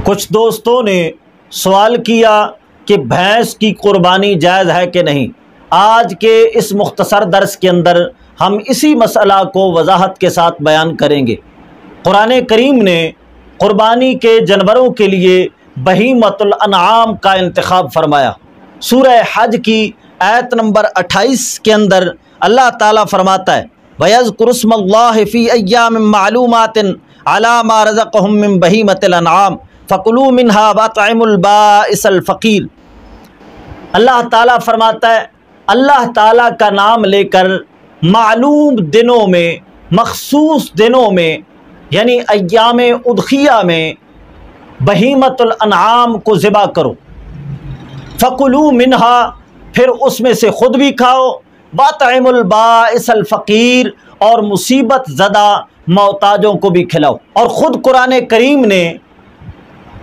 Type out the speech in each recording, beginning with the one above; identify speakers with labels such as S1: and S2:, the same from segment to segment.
S1: کچھ دوستوں نے سوال کیا کہ بھینس کی قربانی جائز ہے کہ نہیں۔ آج کے اس مختصر درس کے اندر ہم اسی مسئلہ کو وضاحت کے ساتھ بیان کریں گے۔ قرآن کریم نے قربانی کے جانوروں کے لیے بہیمۃ الانعام کا انتخاب فرمایا۔ سورہ حج کی آیت نمبر 28 کے اندر اللہ تعالیٰ فرماتا ہے وَيَذْكُرُ اسْمَ اللَّهِ فِي أَيَّامٍ مَّعْلُومَاتٍ عَلَىٰ مَا رَزَقَهُم مِّن بَهِيمَةِ الْأَنْعَامِ فَكُلُوا مِنْهَا وَأَطْعِمُوا الْبَائِسَ الْفَقِيرَ۔ اللہ تعالیٰ فرماتا ہے اللہ تعالیٰ کا نام لے کر معلوم دنوں میں، مخصوص دنوں میں، یعنی ایام اضحیہ میں بہیمۃ الانعام کو ذبح کرو۔ فَكُلُوا مِنْهَا، پھر اس میں سے خود بھی کھاؤ، وَأَطْعِمُوا الْبَائِسَ الْفَقِيرَ، اور مصیبت زدہ محتاجوں کو بھی کھلاؤ۔ اور خود قرآن کریم نے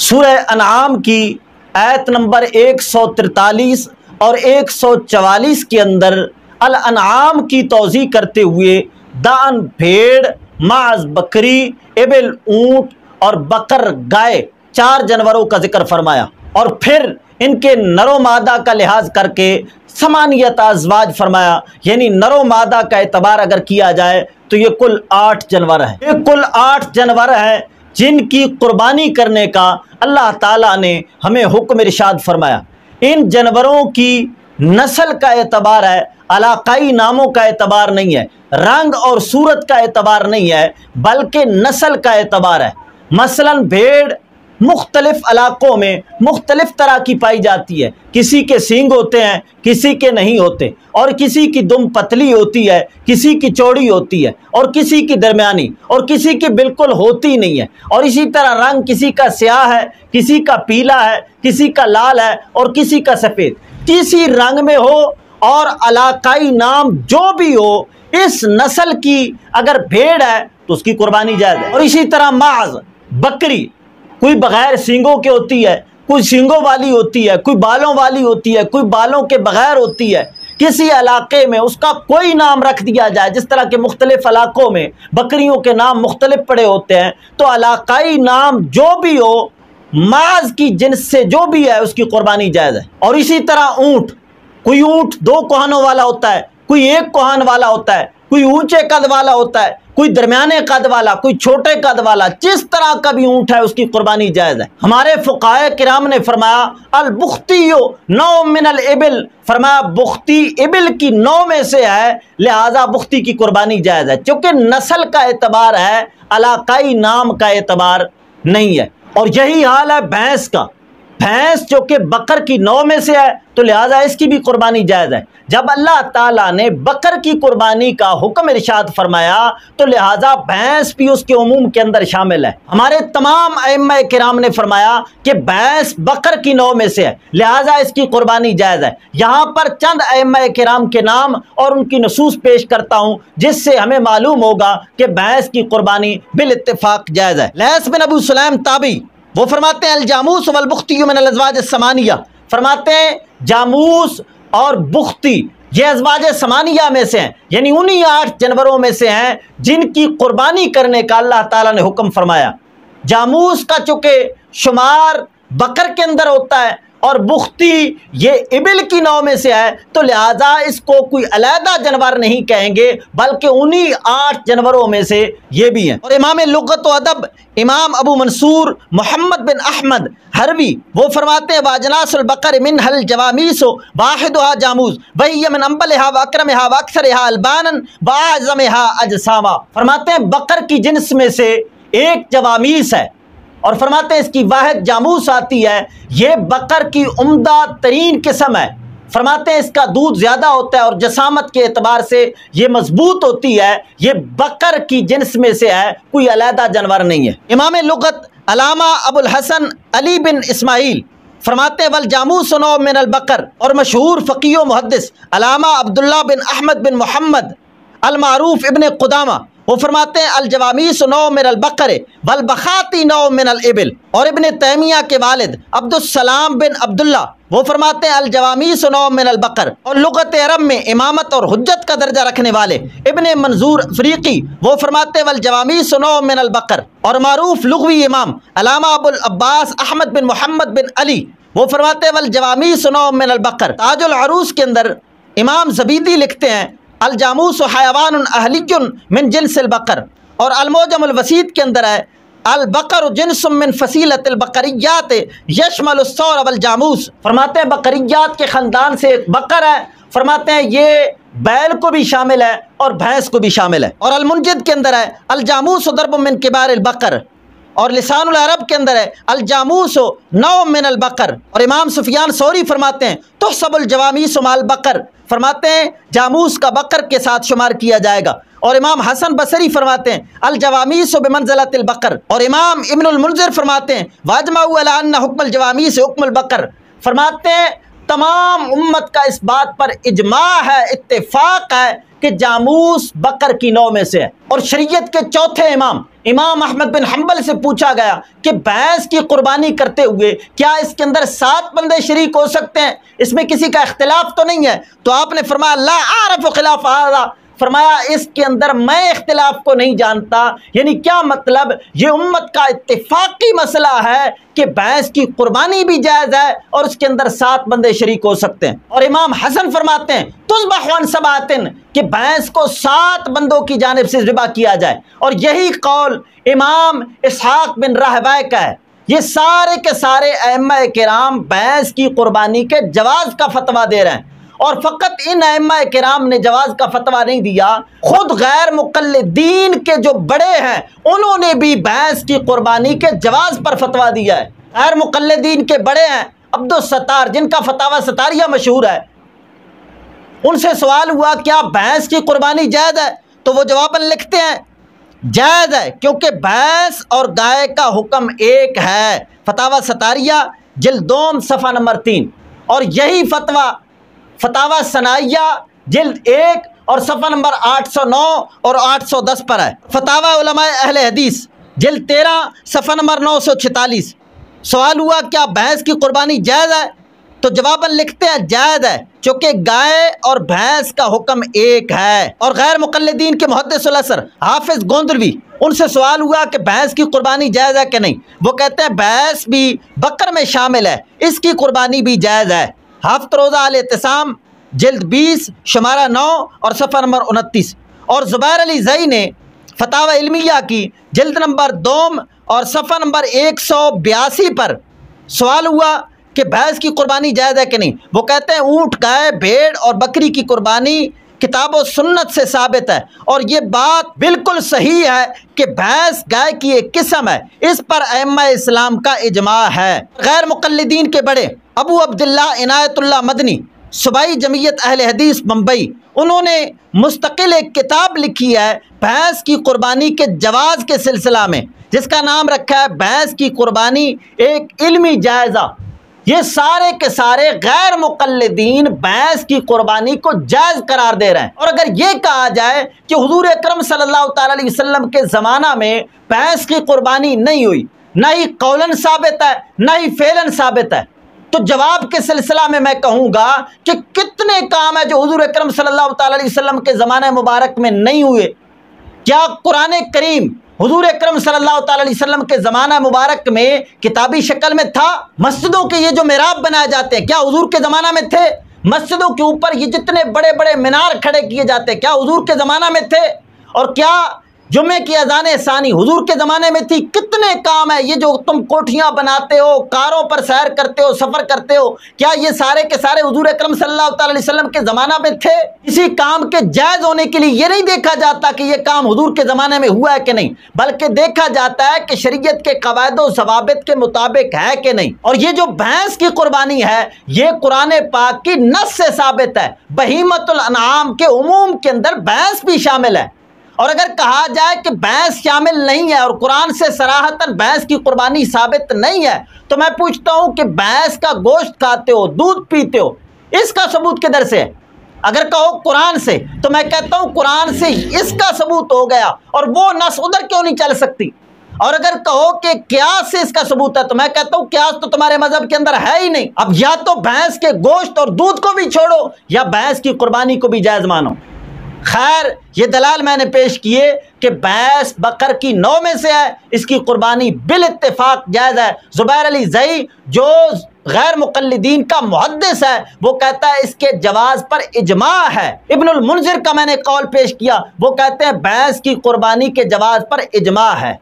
S1: سورہ انعام کی آیت نمبر 143 اور 144 کے اندر الانعام کی توضیح کرتے ہوئے دان بھیڑ، معز بکری، ابل اونٹ اور بکر گائے 4 جانوروں کا ذکر فرمایا، اور پھر ان کے نر و مادہ کا لحاظ کر کے 8 ازواج فرمایا، یعنی نر و مادہ کا اعتبار اگر کیا جائے تو یہ کل 8 جانور ہیں۔ یہ کل 8 جانور ہیں جن کی قربانی کرنے کا اللہ تعالیٰ نے ہمیں حکم ارشاد فرمایا۔ ان جانوروں کی نسل کا اعتبار ہے، علاقائی ناموں کا اعتبار نہیں ہے، رنگ اور صورت کا اعتبار نہیں ہے، بلکہ نسل کا اعتبار ہے۔ مثلا بھیڑ مختلف علاقوں میں مختلف طرح کی پائی جاتی ہے، کسی کے سینگ ہوتے ہیں، کسی کے نہیں ہوتے، اور کسی کی دم پتلی ہوتی ہے، کسی کی چوڑی ہوتی ہے، اور کسی کی درمیانی، اور کسی کی بالکل ہوتی نہیں ہے، اور اسی طرح رنگ کسی کا سیاہ ہے، کسی کا پیلا ہے، کسی کا لال ہے، اور کسی کا سفید۔ کسی رنگ میں ہو اور علاقائی نام جو بھی ہو، اس نسل کی اگر بھیڑ ہے تو اس کی قربانی جائز ہے۔ اور اسی طرح معز بکری، کوئی بغیر سینگوں کے ہوتی ہے، کوئی سینگوں والی ہوتی ہے، کوئی بالوں والی ہوتی ہے، کوئی بالوں کے بغیر ہوتی ہے۔ کسی علاقے میں اس کا کوئی نام رکھ دیا جائے، جس طرح کے مختلف علاقوں میں بکریوں کے نام مختلف پڑے ہوتے ہیں، تو علاقائی نام جو بھی ہو، معز کی جنس سے جو بھی ہے اس کی قربانی جائز ہے۔ اور اسی طرح اونٹ، کوئی اونٹ 2 کوہنوں والا ہوتا ہے، کوئی 1 کوہن والا ہوتا ہے، کوئی اونچے قد والا ہوتا ہے، کوئی درمیانے قد والا، کوئی چھوٹے قد والا، جس طرح کا بھی اونٹ ہے اس کی قربانی جائز ہے۔ ہمارے فقہائے کرام نے فرمایا البختی نوع من الابل، فرمایا بختی ابل کی نوع میں سے ہے، لہذا بختی کی قربانی جائز ہے، چونکہ نسل کا اعتبار ہے، علاقائی نام کا اعتبار نہیں ہے۔ اور یہی حال ہے بھینس کا۔ بھینس جو کہ بکر کی نوع میں سے ہے تو لہٰذا اس کی بھی قربانی جائز ہے۔ جب اللہ تعالیٰ نے بکر کی قربانی کا حکم ارشاد فرمایا تو لہٰذا بھینس بھی اس کے عموم کے اندر شامل ہے۔ ہمارے تمام ائمہ کرام نے فرمایا کہ بھینس بکر کی نوع میں سے ہے، لہٰذا اس کی قربانی جائز ہے۔ یہاں پر چند ائمہ کرام کے نام اور ان کی نصوص پیش کرتا ہوں، جس سے ہمیں معلوم ہوگا کہ بھینس کی قربانی بالاتفاق جائز ہے۔ لیث بن ابو سلیم تابعی، وہ فرماتے ہیں الجاموس والبختی من الازواج الثمانیہ، فرماتے ہیں جاموس اور بختی یہ ازواج ثمانیہ میں سے ہیں، یعنی انہی 8 جانوروں میں سے ہیں جن کی قربانی کرنے کا اللہ تعالیٰ نے حکم فرمایا۔ جاموس کا چونکہ شمار بکر کے اندر ہوتا ہے اور بختی یہ ابل کی نوع میں سے ہے، تو لہٰذا اس کو کوئی علیحدہ جانور نہیں کہیں گے، بلکہ انہی 8 جانوروں میں سے یہ بھی ہیں۔ اور امام لغت و ادب امام ابو منصور محمد بن احمد حروی وہ فرماتے ہیں واجناس البقر منها الجواميس واحدها جاموس وهي من انبلها واکرمها واکثرها البانا واعظمها اجساما، فرماتے ہیں بقر کی جنس میں سے ایک جوامیس ہے، اور فرماتے ہیں اس کی واحد جاموس آتی ہے، یہ بقر کی عمدہ ترین قسم ہے، فرماتے ہیں اس کا دودھ زیادہ ہوتا ہے اور جسامت کے اعتبار سے یہ مضبوط ہوتی ہے، یہ بقر کی جنس میں سے ہے، کوئی علیحدہ جانور نہیں ہے۔ امام لغت علامہ ابو الحسن علی بن اسماعیل فرماتے ہیں والجاموس نوع من البقر، اور مشہور فقیہ و محدث علامہ عبداللہ بن احمد بن محمد المعروف ابن قدامہ وہ فرماتے ہیں الجوامیس نوع من البقر والبخاتی نوع من الابل۔ اور ابن تیمیہ کے والد عبد السلام بن عبداللہ وہ فرماتے ہیں الجوامیس نوع من البقر۔ اور لغت عرب میں امامت اور حجت کا درجہ رکھنے والے ابن منظور افریقی وہ فرماتے ہیں والجوامیس نوع من البقر۔ اور معروف لغوی امام علامہ ابو العباس احمد بن محمد بن علی وہ فرماتے ہیں والجوامیس نوع من البقر۔ تاج العروس کے اندر امام زبیدی لکھتے ہیں الجاموس حیوان اہلی من جنس البقر۔ اور المعجم الوسیط کے اندر ہے البقر جنس من فصیلت البقریات یشمل الثور والجاموس۔ فرماتے ہیں بقریات کے خاندان سے ایک بقر ہے، فرماتے ہیں یہ بیل کو بھی شامل ہے اور بھینس کو بھی شامل ہے۔ اور المنجد کے اندر ہے الجاموس ضرب من کبار البقر۔ اور لسان العرب کے اندر ہے الجاموس نوع من البقر۔ اور امام سفیان ثوری فرماتے ہیں تحسب الجوامیس مع البقر، فرماتے ہیں جاموس کا بقر کے ساتھ شمار کیا جائے گا۔ اور امام حسن بصری فرماتے ہیں الجوامیس بمنزلۃ البقر۔ اور امام ابن المنذر فرماتے ہیں واجمعوا علی ان حکم الجوامیس حکم البقر، فرماتے ہیں تمام امت کا اس بات پر اجماع ہے، اتفاق ہے کہ جاموس بقر کی نوع میں سے ہے۔ اور شریعت کے چوتھے امام احمد بن حنبل سے پوچھا گیا کہ بھینس کی قربانی کرتے ہوئے کیا اس کے اندر 7 بندے شریک ہو سکتے ہیں، اس میں کسی کا اختلاف تو نہیں ہے؟ تو آپ نے فرمایا لا اعرف خلاف هذا، فرمایا اس کے اندر میں اختلاف کو نہیں جانتا۔ یعنی کیا مطلب، یہ امت کا اتفاقی مسئلہ ہے کہ بھینس کی قربانی بھی جائز ہے اور اس کے اندر 7 بندے شریک ہو سکتے ہیں۔ اور امام حسن فرماتے ہیں تذبح عن 7 کہ بھینس کو 7 بندوں کی جانب سے ذبح کیا جائے۔ اور یہی قول امام اسحاق بن راہویہ کا ہے۔ یہ سارے کے سارے ائمہ کرام بھینس کی قربانی کے جواز کا فتویٰ دے رہے ہیں۔ اور فقط ان ائمہ کرام نے جواز کا فتویٰ نہیں دیا، خود غیر مقلدین کے جو بڑے ہیں انہوں نے بھی بھینس کی قربانی کے جواز پر فتویٰ دیا ہے۔ غیر مقلدین کے بڑے ہیں عبد الستار، جن کا فتاویٰ ستاریہ مشہور ہے۔ ان سے سوال ہوا کیا بھینس کی قربانی جائز ہے؟ تو وہ جواباً لکھتے ہیں جائز ہے، کیونکہ بھینس اور گائے کا حکم ایک ہے۔ فتاویٰ ستاریہ جلد 2 صفحہ نمبر 3۔ اور یہی فتاویٰ ثنائیہ جلد 1 اور صفحہ نمبر 809 اور 810 پر ہے۔ فتاویٰ علماء اہل حدیث جلد 13 صفحہ نمبر 946۔ سوال ہوا کیا بھینس کی قربانی جائز ہے؟ تو جواباً لکھتے ہیں جائز ہے، چونکہ گائے اور بھینس کا حکم ایک ہے۔ اور غیر مقلدین کے محدث الاثر حافظ گوندلوی، ان سے سوال ہوا کہ بھینس کی قربانی جائز ہے کہ نہیں؟ وہ کہتے ہیں بھینس بھی بقر میں شامل ہے، اس کی قربانی بھی جائز ہے۔ ہفت روزہ الاعتصام جلد 20 شمارہ 9 اور صفحہ نمبر 29۔ اور زبیر علی زئی نے فتاوی علمیہ کی جلد نمبر 2 اور صفحہ نمبر 182 پر سوال ہوا کہ بھینس کی قربانی جائز ہے کہ نہیں؟ وہ کہتے ہیں اونٹ، گائے، بھیڑ اور بکری کی قربانی کتاب و سنت سے ثابت ہے، اور یہ بات بالکل صحیح ہے کہ بھینس گائے کی ایک قسم ہے، اس پر ائمہ اسلام کا اجماع ہے۔ غیر مقلدین کے بڑے ابو عبداللہ عنایت اللہ مدنی، صوبائی جمعیت اہل حدیث بمبئی، انہوں نے مستقل ایک کتاب لکھی ہے بھینس کی قربانی کے جواز کے سلسلہ میں، جس کا نام رکھا ہے بھینس کی قربانی ایک علمی جائزہ۔ یہ سارے کے سارے غیر مقلدین بھینس کی قربانی کو جائز قرار دے رہے ہیں۔ اور اگر یہ کہا جائے کہ حضور اکرم صلی اللہ تعالی علیہ وسلم کے زمانہ میں بھینس کی قربانی نہیں ہوئی، نہ ہی قولاً ثابت ہے نہ ہی فعلاً ثابت ہے، تو جواب کے سلسلہ میں میں کہوں گا کہ کتنے کام ہیں جو حضور اکرم صلی اللہ تعالی علیہ وسلم کے زمانہ مبارک میں نہیں ہوئے۔ کیا قرآن کریم حضور اکرم صلی اللہ تعالی علیہ وسلم کے زمانہ مبارک میں کتابی شکل میں تھا؟ مسجدوں کے یہ جو محراب بنائے جاتے ہیں کیا حضور کے زمانہ میں تھے؟ مسجدوں کے اوپر یہ جتنے بڑے بڑے مینار کھڑے کیے جاتے ہیں کیا حضور کے زمانہ میں تھے؟ اور کیا جمعے کی اذان ثانی حضور کے زمانے میں تھی؟ کتنے کام ہیں یہ جو تم کوٹھیاں بناتے ہو، کاروں پر سیر کرتے ہو، سفر کرتے ہو، کیا یہ سارے کے سارے حضور اکرم صلی اللہ تعالی علیہ وسلم کے زمانہ میں تھے؟ اسی کام کے جائز ہونے کے لیے یہ نہیں دیکھا جاتا کہ یہ کام حضور کے زمانے میں ہوا ہے کہ نہیں، بلکہ دیکھا جاتا ہے کہ شریعت کے قواعد و ضوابط کے مطابق ہے کہ نہیں۔ اور یہ جو بھینس کی قربانی ہے یہ قرآن پاک کی نص سے ثابت ہے، بہیمۃ الانعام کے عموم کے اندر بھینس بھی شامل ہے۔ اور اگر کہا جائے کہ بھینس شامل نہیں ہے اور قرآن سے صراحتاً بھینس کی قربانی ثابت نہیں ہے، تو میں پوچھتا ہوں کہ بھینس کا گوشت کھاتے ہو، دودھ پیتے ہو، اس کا ثبوت کدھر سے ہے؟ اگر کہو قرآن سے تو میں کہتا ہوں قرآن سے اس کا ثبوت ہو گیا، اور وہ نص ادھر کیوں نہیں چل سکتی؟ اور اگر کہو کہ قیاس سے اس کا ثبوت ہے تو میں کہتا ہوں قیاس تو تمہارے مذہب کے اندر ہے ہی نہیں۔ اب یا تو بھینس کے گوشت اور دودھ کو بھی چھوڑو یا بھینس کی قربانی کو بھی جائز مانو۔ خیر، یہ دلائل میں نے پیش کیے کہ بھینس بقر کی نوع میں سے ہے، اس کی قربانی بالاتفاق جائز ہے۔ زبیر علی زئی جو غیر مقلدین کا محدث ہے وہ کہتا ہے اس کے جواز پر اجماع ہے۔ ابن المنذر کا میں نے قول پیش کیا، وہ کہتے ہیں بھینس کی قربانی کے جواز پر اجماع ہے۔